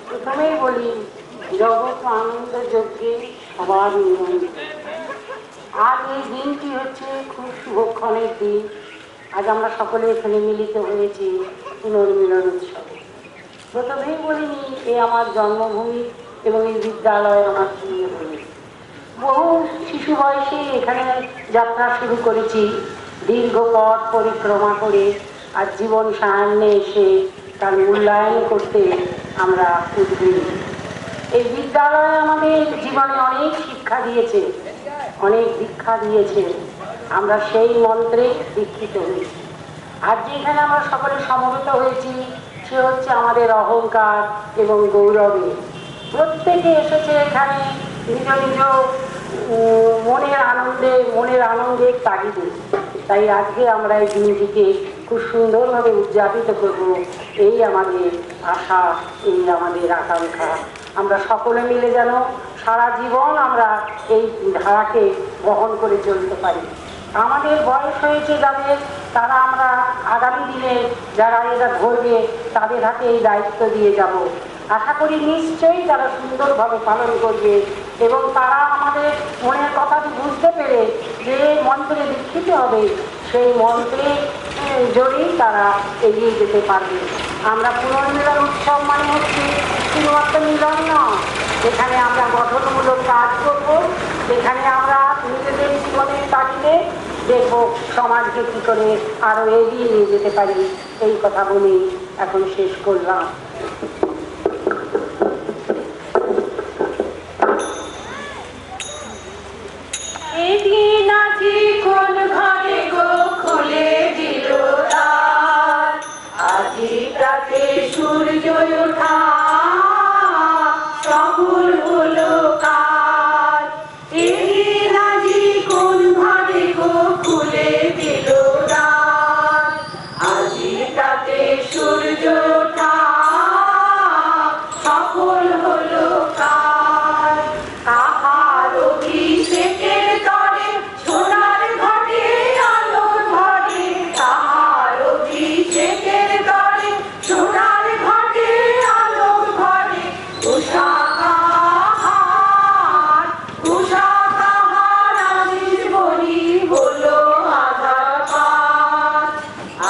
প্রথমেই বলি জগৎ আনন্দ যজ্ঞে সবার নিবন্ধ। আজ এই দিনটি হচ্ছে খুব শুভক্ষণের দিন। আজ আমরা সকলে এখানে মিলিত হয়েছি পুনর্মিলন উৎসবে। প্রথমেই বলিনি এ আমার জন্মভূমি এবং এই বিদ্যালয় আমার পুণ্যভূমি। বহু শিশু বয়সে এখানে যাত্রা শুরু করেছি, দীর্ঘ পথ পরিক্রমা করে আর জীবন সায়ান্নে এসে তার মূল্যায়ন করতে আমরা উদ্গ্রীব। এই বিদ্যালয় আমাদের জীবনে অনেক শিক্ষা দিয়েছে, অনেক দীক্ষা দিয়েছে। আমরা সেই মন্ত্রে দীক্ষিত হয়েছি। আর যেখানে আমরা সকলে সমবেত হয়েছি সে হচ্ছে আমাদের অহংকার এবং গৌরবে। প্রত্যেকে এসেছে এখানে নিজ নিজ মনের আনন্দের তাগিদে। তাই আজকে আমরা এই দিনটিকে খুব সুন্দরভাবে উদযাপিত করব, এই আমাদের আশা, এই আমাদের আকাঙ্ক্ষা। আমরা সকলে মিলে যেন সারা জীবন আমরা এই ধারাকে বহন করে চলতে পারি। আমাদের বয়স হয়েছে যাদের, তারা আমরা আগামী দিনে যারা এটা ধরবে তাদের হাতে এই দায়িত্ব দিয়ে যাব। আশা করি নিশ্চয়ই তারা সুন্দরভাবে পালন করবে এবং তারা আমাদের মনের কথাটি বুঝতে পেরে যে মন্ত্রে দীক্ষিত হবে সেই মন্ত্রে জড়িয়ে তারা এগিয়ে যেতে পারবে। আমরা পুনর্মিলন উৎসব মানে হচ্ছে শুধুমাত্র মিলন নয়, এখানে আমরা গঠনমূলক কাজ করব, এখানে আমরা নিজেদের জীবনের তাগিদে দেখব সমাজকে কী করে আরও এগিয়ে নিয়ে যেতে পারি। এই কথা বলেই এখন শেষ করলাম। এদিন আজি কোন ঘরে গো খুলে দিল দ্বার, আজি প্রাতে সূর্য ওঠা সফল হলো কাজ। এদিন আজি কোন ঘরে গো খুলে দিল দ্বার, আজি প্রাতে সূর্য ওঠা সফল হলো কাজ। কাহার অভিষেকের তরে সোনার ঘটে আলো ধরে, কাহার অভিষেকের তরে সোনার ঘটে আলো ধরে। উষা কাহার, উষা কাহার আজির বলি হলো আধার পার,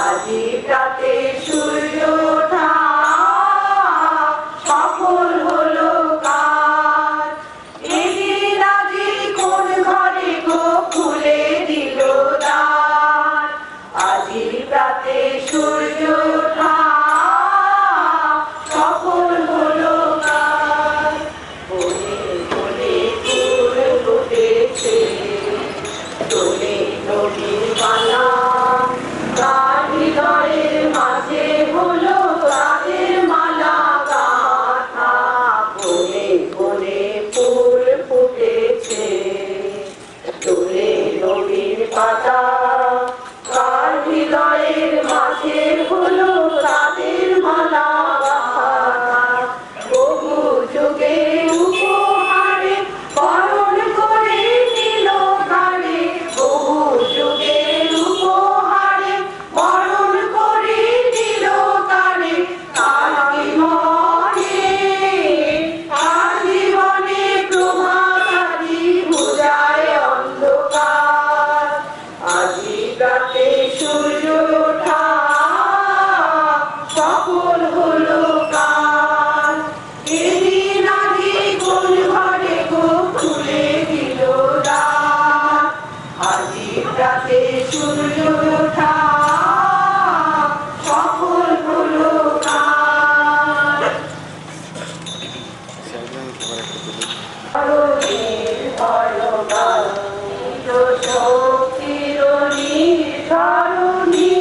আজি প্রাতে সূর্য ওঠা সফল হলো কাজ। এদিন আজি কোন ঘরে গো খুলে দিল দ্বার, আজি প্রাতে সূর্য ওঠা সফল হলো কাজ। বনে বনে ফুল ফুটেছে, তোলে নদীর মালা, কার হৃদয়ের মাঝে হলো তাদের মালা গাঁথা। বনে বনে ফুল ফুটেছে, তোলে নদীর পাতা, কার হৃদয়ের মাঝে হলো তাদের মালা গাঁথা। বহু যুগে উপহারে বরণ করে নিল ধারে, বহু যুগে উপহারে বরণ করে নিল তারে। তার জীবনে, তার জীবনে প্রভাতারি বুঝায় অন্ধকার, আজি রাতে সূর্য ওঠা সফল হলো কাজ। এদিন আজি কোন ঘরে গো খুলে দিল দ্বার, আজি রাতে সূর্য ওঠা সফল হলো কাজ। ধরণীর ভয়কাল নিজ শক্তির নির্ধরণী,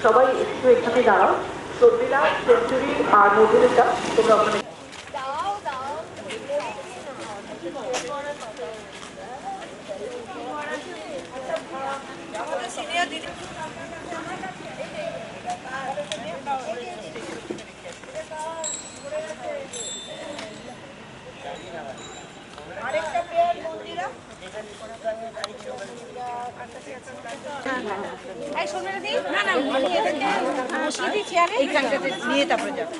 সবাই একটু এখানে দাঁড়াও। চন্দ্রিলা, সেঞ্চুরি আর মধুরিতা তোমরা ওখানে।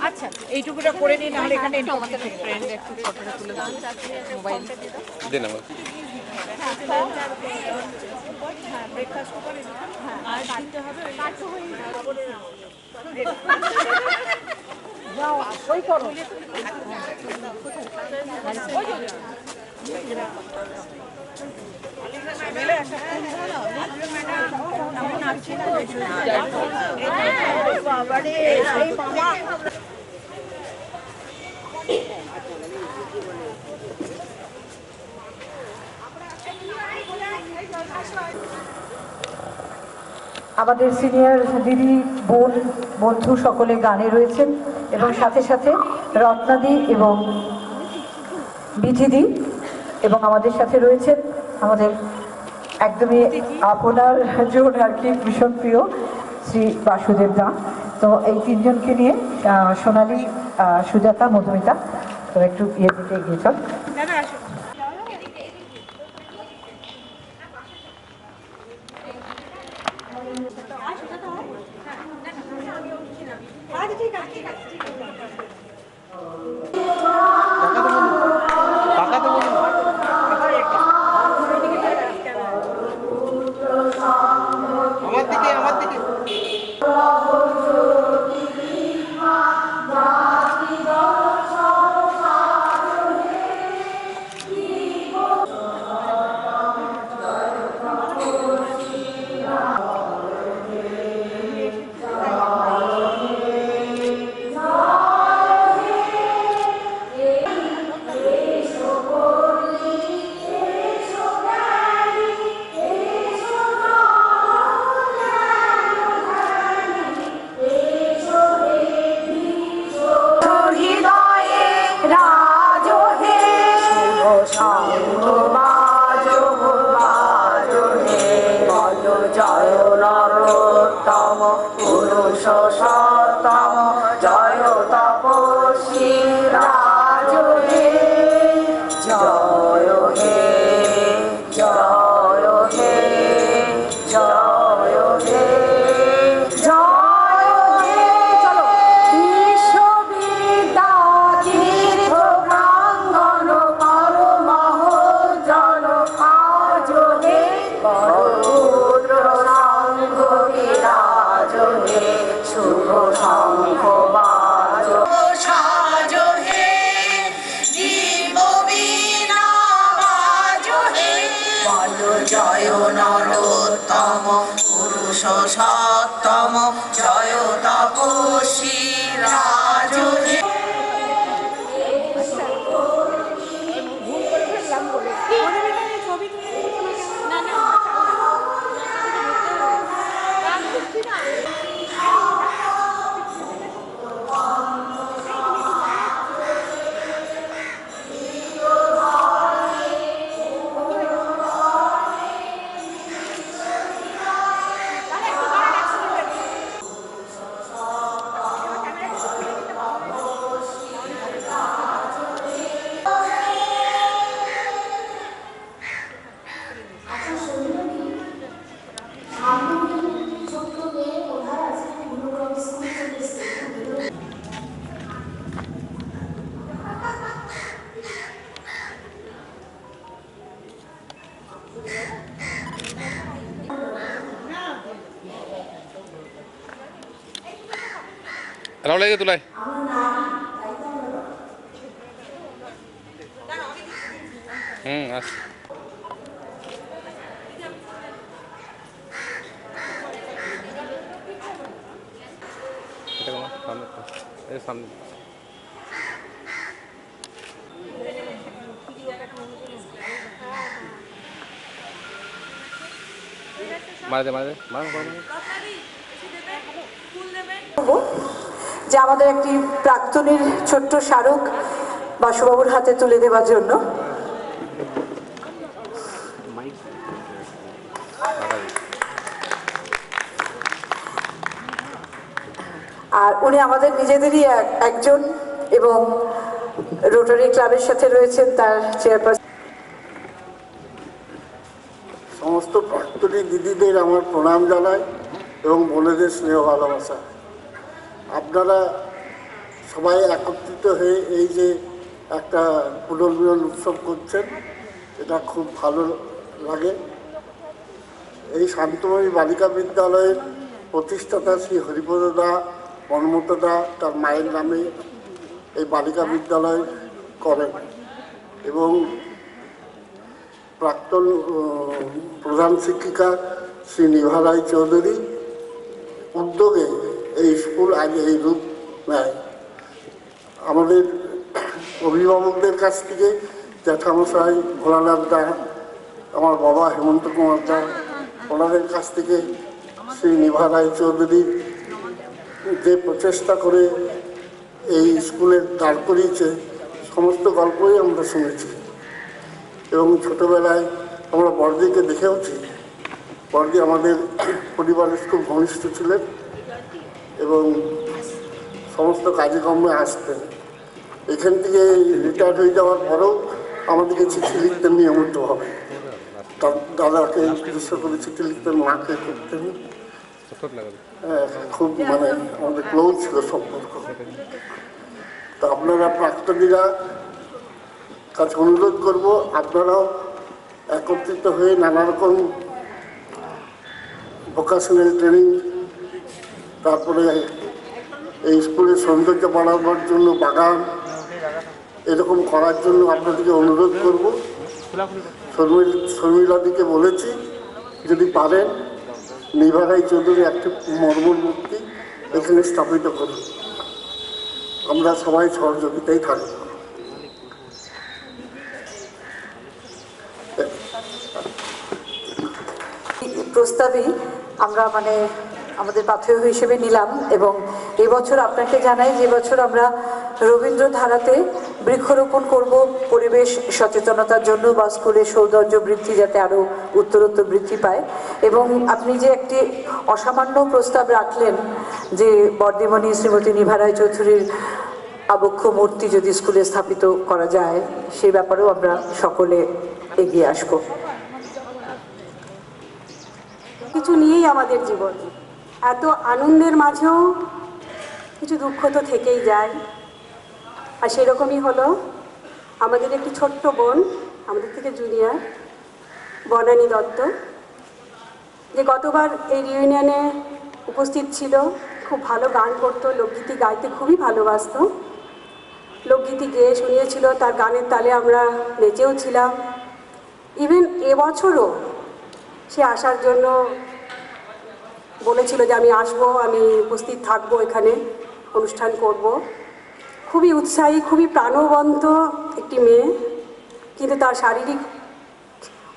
আচ্ছা এইটুকুটা করে নিই, নাহলে এখানে আমাদের সিনিয়র দিদি, বোন, বন্ধু সকলে গানে রয়েছেন এবং সাথে সাথে রত্নাদি এবং বিধিদি, এবং আমাদের সাথে রয়েছেন আমাদের একদমই আপনার জন আর কি, ভীষণ প্রিয় শ্রী বাসুদেব দা। তো এই তিনজনকে নিয়ে সোনালী, সুজাতা, মধুমিতা, তো একটু ইয়ে দিতে এগিয়ে চল। জয় নরোত্তম পুরুষ সত্তম, জয় তপস্বী রাজ হে, জয় হে, জয় হে, জয় হে, জয় হে। চলো বিশ্ববিদ্যা তীর্থ প্রাঙ্গণ পরমহ জন আজ হে, শুভ শঙ্খ বাজ সাজ হে, জীব বীণা বাজ হে, বল জয় নরোত্তম পুরুষ সত্তম, জয় তপস্বী রাজ হে। রাও লাগে তুলাই আচ্ছা এটা কোন সামনে এই সামনে মার দে মার যে আমাদের একটি প্রাক্তনীর ছোট্ট স্মারক বাসুবাবুর হাতে তুলে দেওয়ার জন্য। আর উনি আমাদের নিজেদেরই একজন এবং রোটারি ক্লাবের সাথে রয়েছেন তার চেয়ারপারসন। সমস্ত প্রাক্তনী দিদিদের আমার প্রণাম জানাই এবং বোনেদের স্নেহ ভালোবাসা। আপনারা সবাই একত্রিত হয়ে এই যে একটা পুনর্মিলন উৎসব করছেন, এটা খুব ভালো লাগে। এই শান্তময়ী বালিকা বিদ্যালয়ের প্রতিষ্ঠাতা শ্রী হরিপদ দা, মনমত দা তার মায়ের নামে এই বালিকা বিদ্যালয় করেন এবং প্রাক্তন প্রধান শিক্ষিকা শ্রী নিভা রায় চৌধুরী উদ্যোগে এই স্কুল আজ এই রূপ নেয়। আমাদের অভিভাবকদের কাছ থেকে জ্যাঠামশাই ভোলানাথ দা, আমার বাবা হেমন্ত কুমার দা, ওনাদের কাছ থেকে শ্রী নিভা রায় চৌধুরী যে প্রচেষ্টা করে এই স্কুলে দাঁড় করিয়েছে, সমস্ত গল্পই আমরা শুনেছি এবং ছোটোবেলায় আমরা বড়দিকে দেখেওছি। বড়দি আমাদের পরিবারের খুব ঘনিষ্ঠ ছিলেন এবং সমস্ত কাজকর্মে আসতেন। এখান থেকে রিটায়ার্ড হয়ে যাওয়ার পরেও আমাদেরকে চিঠি লিখতেন নিয়মিতভাবে। দাদাকে বিশেষ করে চিঠি লিখতেন, মাকে করতেন। খুব মানে আমাদের ক্লোজ ছিল সম্পর্ক। তো আপনারা প্রাক্তনীরা কাছে অনুরোধ করব, আপনারাও একত্রিত হয়ে নানা রকম ভোকেশনাল ট্রেনিং, তারপরে এই স্কুলের সৌন্দর্য বাড়াবার জন্য বাগান এরকম করার জন্য আপনাদেরকে অনুরোধ করব। শর্মিলাদিকে বলেছি যদি পারেন নিভা রায় চৌধুরী একটি মর্মর মূর্তি এখানে স্থাপিত করুন, আমরা সবাই সহযোগিতায় থাকব। প্রস্তাবই আমরা আমাদের পাথেয় হিসেবে নিলাম এবং এবছর আপনাকে জানাই যে বছর আমরা রবীন্দ্র ধারাতে বৃক্ষরোপণ করব পরিবেশ সচেতনতার জন্য বা স্কুলের সৌন্দর্য বৃদ্ধি যাতে আরও উত্তরোত্তর বৃদ্ধি পায়। এবং আপনি যে একটি অসামান্য প্রস্তাব রাখলেন যে বর্দিমণি শ্রীমতী নিভা রায় চৌধুরীর আবক্ষ মূর্তি যদি স্কুলে স্থাপিত করা যায়, সেই ব্যাপারেও আমরা সকলে এগিয়ে আসবো। কিছু নিয়েই আমাদের জীবন, এত আনন্দের মাঝেও কিছু দুঃখ তো থেকেই যায়। আর সেরকমই হলো আমাদের একটি ছোট্ট বোন, আমাদের থেকে জুনিয়র, বনানী দত্ত, যে গতবার এই রিউনিয়নে উপস্থিত ছিল। খুব ভালো গান করতো, লোকগীতি গাইতে খুবই ভালোবাসতো। লোকগীতি গেয়ে শুনিয়েছিল, তার গানের তালে আমরা নেচেও ছিলাম। ইভেন এবছরও সে আসার জন্য বলেছিল যে আমি আসবো, আমি উপস্থিত থাকবো, এখানে অনুষ্ঠান করব। খুবই উৎসাহী, খুবই প্রাণবন্ত একটি মেয়ে, কিন্তু তার শারীরিক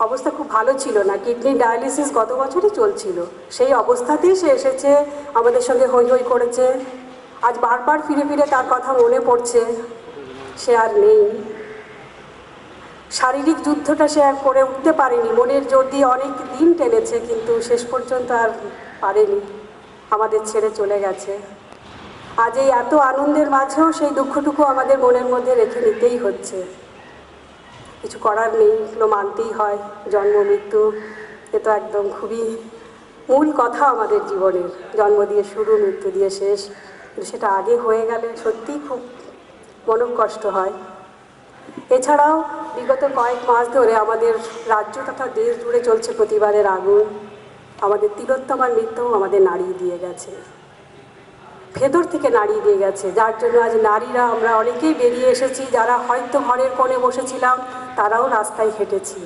অবস্থা খুব ভালো ছিল না। কিডনি ডায়ালিসিস গত বছরই চলছিল। সেই অবস্থাতেই সে এসেছে, আমাদের সঙ্গে হৈ হৈ করেছে। আজ বারবার ফিরে ফিরে তার কথা মনে পড়ছে। সে আর নেই। শারীরিক যুদ্ধটা সে আর করে উঠতে পারেনি, মনের জোর দিয়ে অনেক দিন টেনেছে, কিন্তু শেষ পর্যন্ত আর পারেনি, আমাদের ছেড়ে চলে গেছে। আজ এই এত আনন্দের মাঝেও সেই দুঃখটুকু আমাদের মনের মধ্যে রেখে নিতেই হচ্ছে। কিছু করার নেই, এগুলো মানতেই হয়। জন্ম মৃত্যু এ তো একদম খুবই মূল কথা আমাদের জীবনের। জন্ম দিয়ে শুরু, মৃত্যু দিয়ে শেষ। কিন্তু সেটা আগে হয়ে গেলে সত্যিই খুব মনোকষ্ট হয়। এছাড়াও বিগত কয়েক মাস ধরে আমাদের রাজ্য তথা দেশ জুড়ে চলছে প্রতিবারের আগুন। আমাদের তিলোত্তমার মৃত্যু আমাদের নাড়িয়ে দিয়ে গেছে, ভেতর থেকে নাড়িয়ে দিয়ে গেছে, যার জন্য আজ নারীরা আমরা অনেকেই বেরিয়ে এসেছি। যারা হয়তো ঘরের কোণে বসেছিলাম তারাও রাস্তায় হেঁটেছি।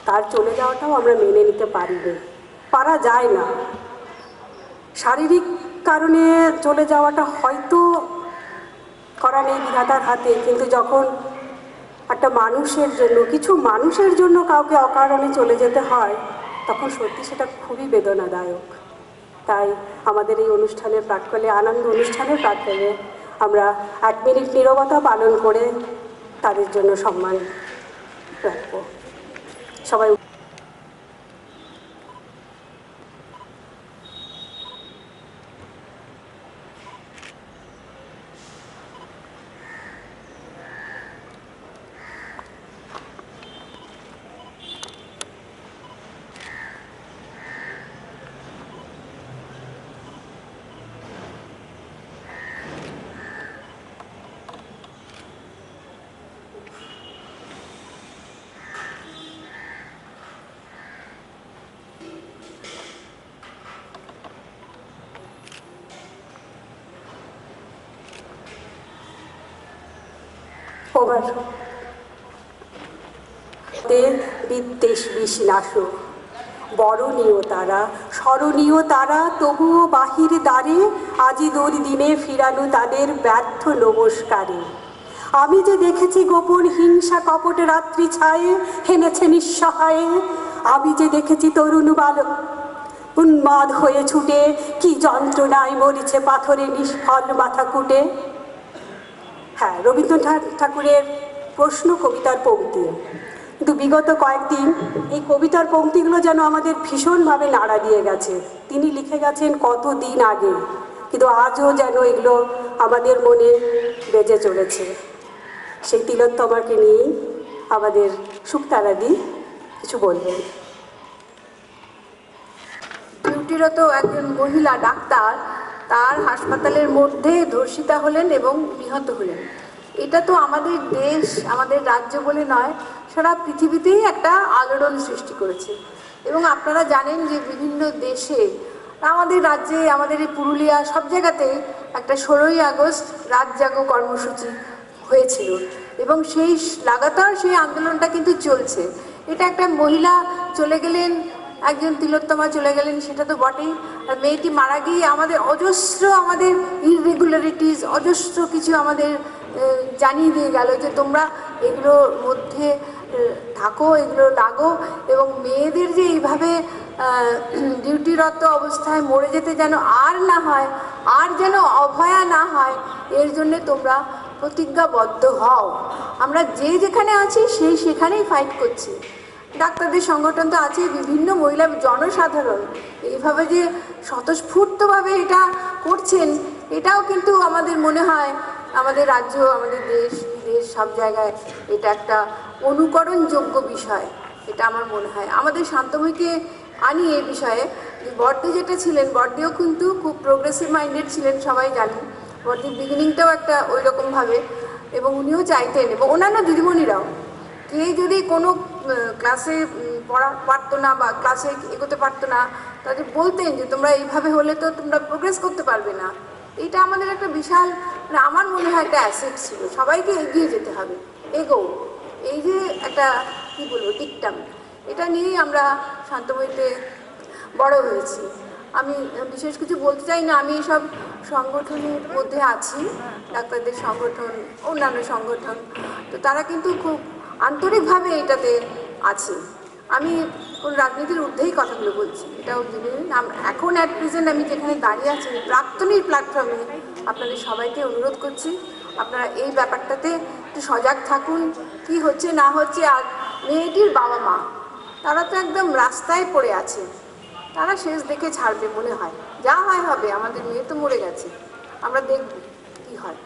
তার চলে যাওয়াটাও আমরা মেনে নিতে পারা যায় না। শারীরিক কারণে চলে যাওয়াটা হয়তো করা নেই বিধাতার হাতে, কিন্তু যখন একটা মানুষের জন্য, কিছু মানুষের জন্য কাউকে অকারণে চলে যেতে হয়, তখন সত্যি সেটা খুবই বেদনাদায়ক। তাই আমাদের এই অনুষ্ঠানের প্রাক্কালে, আনন্দ অনুষ্ঠানের প্রাক্কালে আমরা 1 মিনিট নীরবতা পালন করে তাদের জন্য সম্মান রাখব। সবাই বিদ্বেষ বিনাশ বরণীয় তারা, স্মরণীয় তারা, তবুও বাহির দ্বারে আজি দুর্দিনে ফিরানো তাদের ব্যর্থ নমস্কারে। আমি যে দেখেছি গোপন হিংসা কপট রাত্রি ছায়ে হেনেছে নিঃসহায়ে, আমি যে দেখেছি তরুণ বালক উন্মাদ হয়ে ছুটে কি যন্ত্রণায় মরিছে পাথরে নিষ্ফল মাথা কুটে। হ্যাঁ, রবীন্দ্রনাথ ঠাকুরের প্রশ্ন কবিতার পংক্তি, কিন্তু বিগত কয়েকদিন এই কবিতার পংক্তিগুলো যেন আমাদের ভীষণভাবে নাড়া দিয়ে গেছে। তিনি লিখে গেছেন কত দিন আগে, কিন্তু আজও যেন এগুলো আমাদের মনে বেজে চলেছে। সেই তিলোত্তমাকে নিয়েই আমাদের শুকতারাদি কিছু বলবেন। ডিউটিরত একজন মহিলা ডাক্তার তার হাসপাতালের মধ্যে ধর্ষিতা হলেন এবং নিহত হলেন। এটা তো আমাদের দেশ, আমাদের রাজ্য বলে নয়, সারা পৃথিবীতেই একটা আলোড়ন সৃষ্টি করেছে। এবং আপনারা জানেন যে বিভিন্ন দেশে, আমাদের রাজ্যে, আমাদের এই পুরুলিয়া, সব জায়গাতেই একটা 16ই আগস্ট রাত জাগো কর্মসূচি হয়েছিল এবং সেই লাগাতার সেই আন্দোলনটা কিন্তু চলছে। এটা একটা মহিলা চলে গেলেন, একজন তিলোত্তমা চলে গেলেন, সেটা তো বটেই, আর মেয়েটি মারা গিয়ে আমাদের অজস্র আমাদের ইররেগুলারিটিস, অজস্র কিছু আমাদের জানিয়ে দিয়ে গেল যে তোমরা এগুলোর মধ্যে থাকো, এগুলো লাগো, এবং মেয়েদের যে এইভাবে ডিউটিরত অবস্থায় মরে যেতে যেন আর না হয়, আর যেন অভয়া না হয়, এর জন্যে তোমরা প্রতিজ্ঞাবদ্ধ হও। আমরা যে যেখানে আছি সেই সেখানেই ফাইট করছি। ডাক্তারদের সংগঠন তো আছে, বিভিন্ন মহিলা জনসাধারণ এইভাবে যে স্বতঃস্ফূর্তভাবে এটা করছেন, এটাও কিন্তু আমাদের মনে হয় আমাদের রাজ্য, আমাদের দেশ বিদেশ সব জায়গায় এটা একটা অনুকরণযোগ্য বিষয়। এটা আমার মনে হয় আমাদের শান্তময়ীকে আনি এই বিষয়ে। বর্দি যেটা ছিলেন, বর্দিও কিন্তু খুব প্রোগ্রেসিভ মাইন্ডেড ছিলেন, সবাই জানেন। বর্দির বিগিনিংটাও একটা ওই রকমভাবে, এবং উনিও চাইতেন, এবং অন্যান্য দিদিমণিরাও, কে যদি কোনো ক্লাসে পড়া পারতো না বা ক্লাসে এগোতে পারতো না, তাদের বলতেন যে তোমরা এইভাবে হলে তো তোমরা প্রোগ্রেস করতে পারবে না। এটা আমাদের একটা বিশাল, মানে আমার মনে হয় একটা অ্যাসেট ছিল। সবাইকে এগিয়ে যেতে হবে, এগো, এই যে একটা কী বলবো ডিকটাম, এটা নিয়েই আমরা শান্তময়ীতে বড় হয়েছি। আমি বিশেষ কিছু বলতে চাই না, আমি সব সংগঠনের মধ্যে আছি, ডাক্তারদের সংগঠন, অন্যান্য সংগঠন, তো তারা কিন্তু খুব আন্তরিকভাবে এটাতে আছে। আমি কোন রাজনীতির ঊর্ধ্বেই কথাগুলো বলছি, এটাও জেনে নিন। এখন অ্যাট প্রেজেন্ট আমি যেখানে দাঁড়িয়ে আছি প্রাক্তনীর প্ল্যাটফর্মে আপনাদের সবাইকে অনুরোধ করছি, আপনারা এই ব্যাপারটাতে একটু সজাগ থাকুন, কি হচ্ছে না হচ্ছে। আর মেয়েটির বাবা মা, তারা তো একদম রাস্তায় পড়ে আছে, তারা শেষ দেখে ছাড়বে মনে হয়, যা হয় হবে। আমাদের মেয়ে তো মরে গেছে, আমরা দেখব কি হয়।